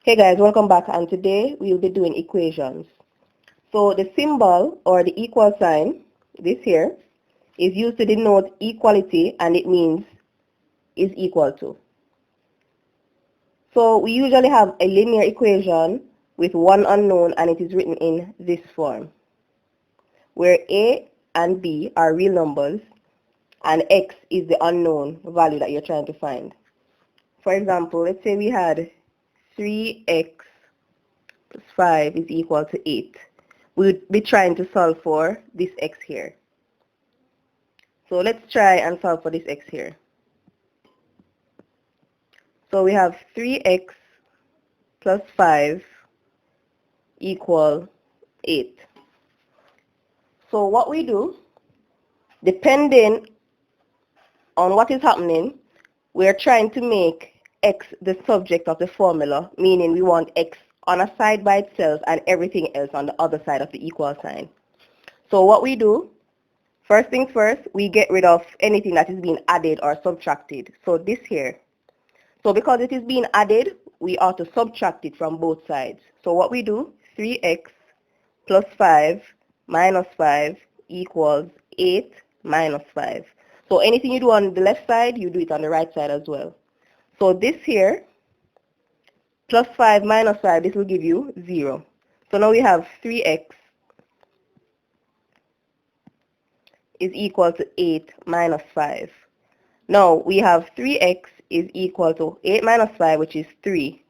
Hey guys, welcome back, and today we will be doing equations. So the symbol or the equal sign, this here, is used to denote equality, and it means is equal to. So we usually have a linear equation with one unknown, and it is written in this form, where A and B are real numbers and X is the unknown value that you're trying to find. For example, let's say we had 3x plus 5 is equal to 8. We would be trying to solve for this x here. So let's try and solve for this x here. So we have 3x plus 5 equal 8. So what we do, depending on what is happening, we're trying to make x the subject of the formula, meaning we want x on a side by itself and everything else on the other side of the equal sign. So what we do, first things first, we get rid of anything that is being added or subtracted. So this here. So because it is being added, we ought to subtract it from both sides. So what we do, 3x plus 5 minus 5 equals 8 minus 5. So anything you do on the left side, you do it on the right side as well. So this here, plus 5 minus 5, this will give you 0. So now we have 3x is equal to 8 minus 5. Now we have 3x is equal to 8 minus 5, which is 3.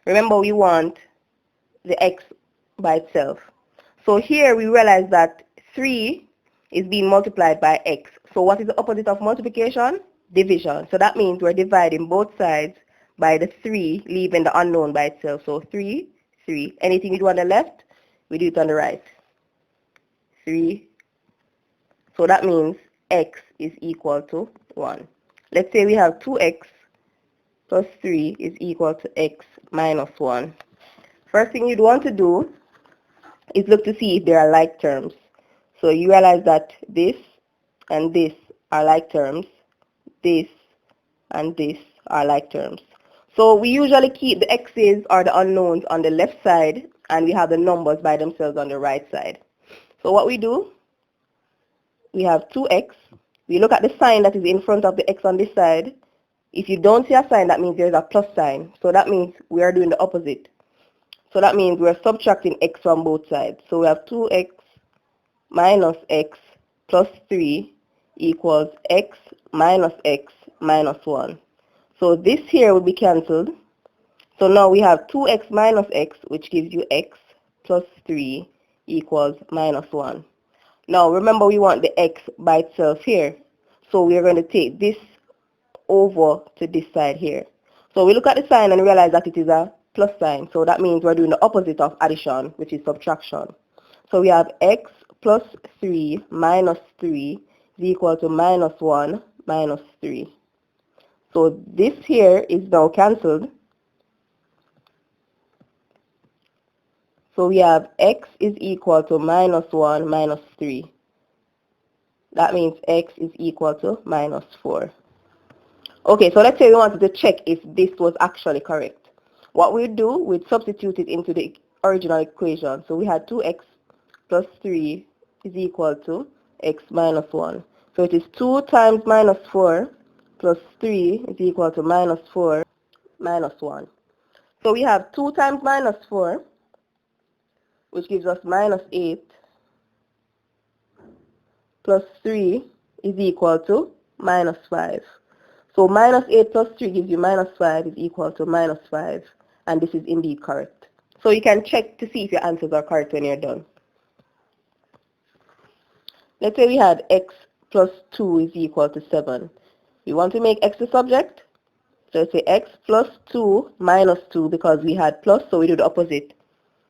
Remember, we want the x by itself. So here we realize that 3 is being multiplied by x. So what is the opposite of multiplication? Division. So that means we're dividing both sides by the 3, leaving the unknown by itself. So 3, 3. Anything you do on the left, we do it on the right. 3. So that means x is equal to 1. Let's say we have 2x plus 3 is equal to x minus 1. First thing you'd want to do is look to see if there are like terms. So you realize that this and this are like terms. This and this are like terms. So we usually keep the x's or the unknowns on the left side, and we have the numbers by themselves on the right side. So what we do, we have 2x. We look at the sign that is in front of the x on this side. If you don't see a sign, that means there's a plus sign. So that means we are doing the opposite. So that means we're subtracting x from both sides. So we have 2x minus x plus 3 equals x minus 1. So this here will be cancelled. So now we have 2x minus x, which gives you x plus 3 equals minus 1. Now remember, we want the x by itself here. So we are going to take this over to this side here. So we look at the sign and realize that it is a plus sign. So that means we're doing the opposite of addition, which is subtraction. So we have x plus 3 minus 3 is equal to minus 1 minus 3. So this here is now cancelled. So we have x is equal to minus 1 minus 3. That means x is equal to minus 4. Okay, so let's say we wanted to check if this was actually correct. What we'd do, we'd substitute it into the original equation. So we had 2x plus 3 is equal to x minus 1. So it is 2 times minus 4 plus 3 is equal to minus 4 minus 1. So we have 2 times minus 4, which gives us minus 8, plus 3 is equal to minus 5. So minus 8 plus 3 gives you minus 5 is equal to minus 5. And this is indeed correct. So you can check to see if your answers are correct when you're done. Let's say we had x plus 2 is equal to 7. We want to make x the subject. So let's say x plus 2 minus 2, because we had plus, so we do the opposite,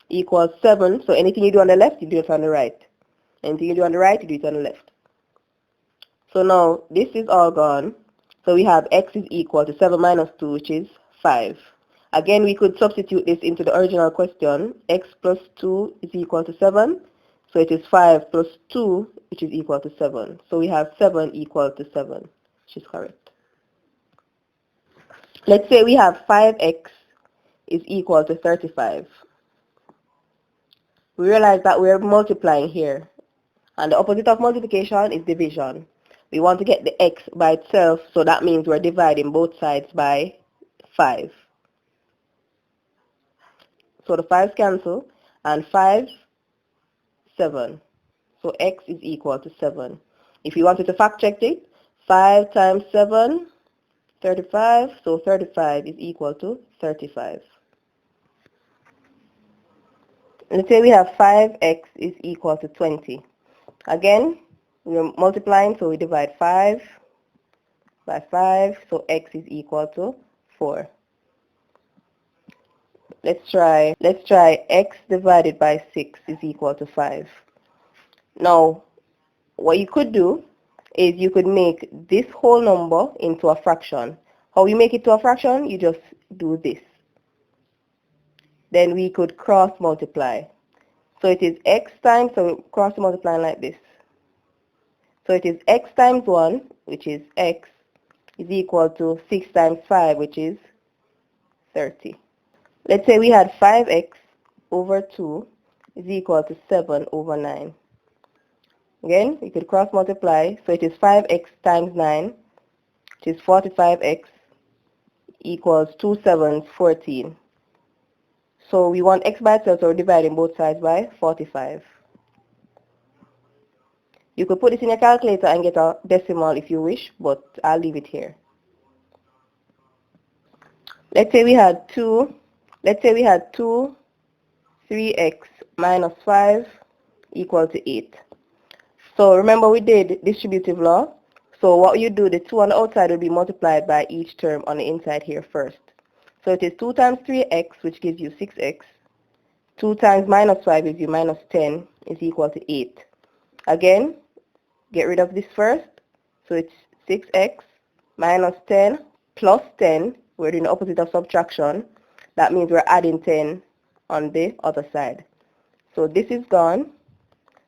equals 7. So anything you do on the left, you do it on the right. Anything you do on the right, you do it on the left. So now this is all gone. So we have x is equal to 7 minus 2, which is 5. Again, we could substitute this into the original question. X plus 2 is equal to 7. So it is 5 plus 2, which is equal to 7. So we have 7 equal to 7, which is correct. Let's say we have 5x is equal to 35. We realize that we're multiplying here, and the opposite of multiplication is division. We want to get the x by itself, so that means we're dividing both sides by 5. So the 5's cancel, and 5, 7. So x is equal to 7. If you wanted to fact check it, 5 times 7, 35. So 35 is equal to 35. Let's say we have 5x is equal to 20. Again, we're multiplying, so we divide 5 by 5. So x is equal to 4. Let's try x divided by 6 is equal to 5. Now, what you could do is you could make this whole number into a fraction. How you make it to a fraction? You just do this. Then we could cross multiply. So it is x times, so cross multiplying like this. So it is x times 1, which is x, is equal to 6 times 5, which is 30. Let's say we had 5x over 2 is equal to 7 over 9. Again, we could cross multiply, so it is 5x times 9, which is 45x, equals 2 7s, 14. So we want x by itself, so we're dividing both sides by 45. You could put this in your calculator and get a decimal if you wish, but I'll leave it here. Let's say we had 3x minus 5 equal to 8. So remember we did distributive law. So what you do, the 2 on the outside will be multiplied by each term on the inside here first. So it is 2 times 3x, which gives you 6x. 2 times minus 5 gives you minus 10 is equal to 8. Again, get rid of this first. So it's 6x minus 10 plus 10. We're doing the opposite of subtraction. That means we're adding 10 on the other side. So this is gone.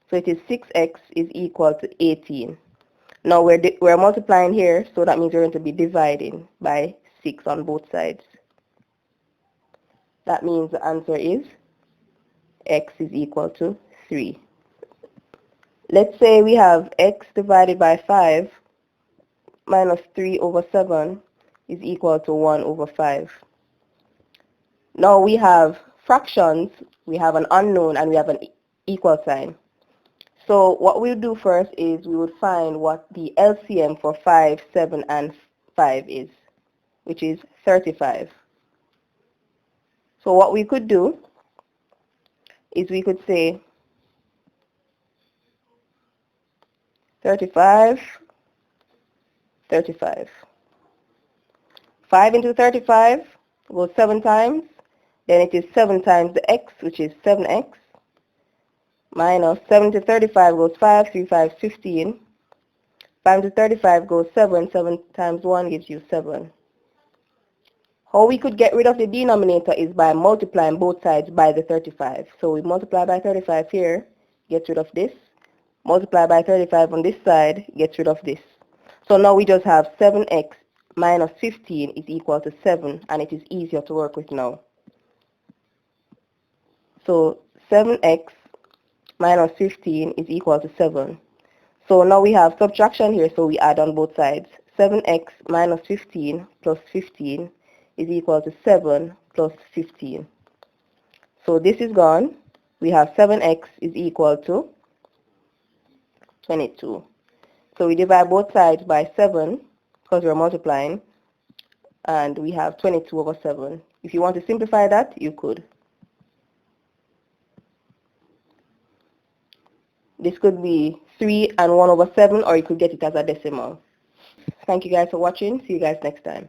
So it is 6x is equal to 18. Now we're multiplying here, so that means we're going to be dividing by 6 on both sides. That means the answer is x is equal to 3. Let's say we have x divided by 5 minus 3 over 7 is equal to 1 over 5. Now we have fractions, we have an unknown, and we have an equal sign. So what we'll do first is we would find what the LCM for 5, 7, and 5 is, which is 35. So what we could do is we could say 35, 35. 5 into 35 goes 7 times. Then it is 7 times the x, which is 7x. Minus 7 to 35 goes 5, 3, 5, 15. 5 to 35 goes 7. 7 times 1 gives you 7. How we could get rid of the denominator is by multiplying both sides by the 35. So we multiply by 35 here, gets rid of this. Multiply by 35 on this side, gets rid of this. So now we just have 7x minus 15 is equal to 7, and it is easier to work with now. So 7x minus 15 is equal to 7. So now we have subtraction here, so we add on both sides. 7x minus 15 plus 15 is equal to 7 plus 15. So this is gone. We have 7x is equal to 22. So we divide both sides by 7 because we're multiplying, and we have 22 over 7. If you want to simplify that, you could. This could be 3 and 1 over 7, or you could get it as a decimal. Thank you guys for watching. See you guys next time.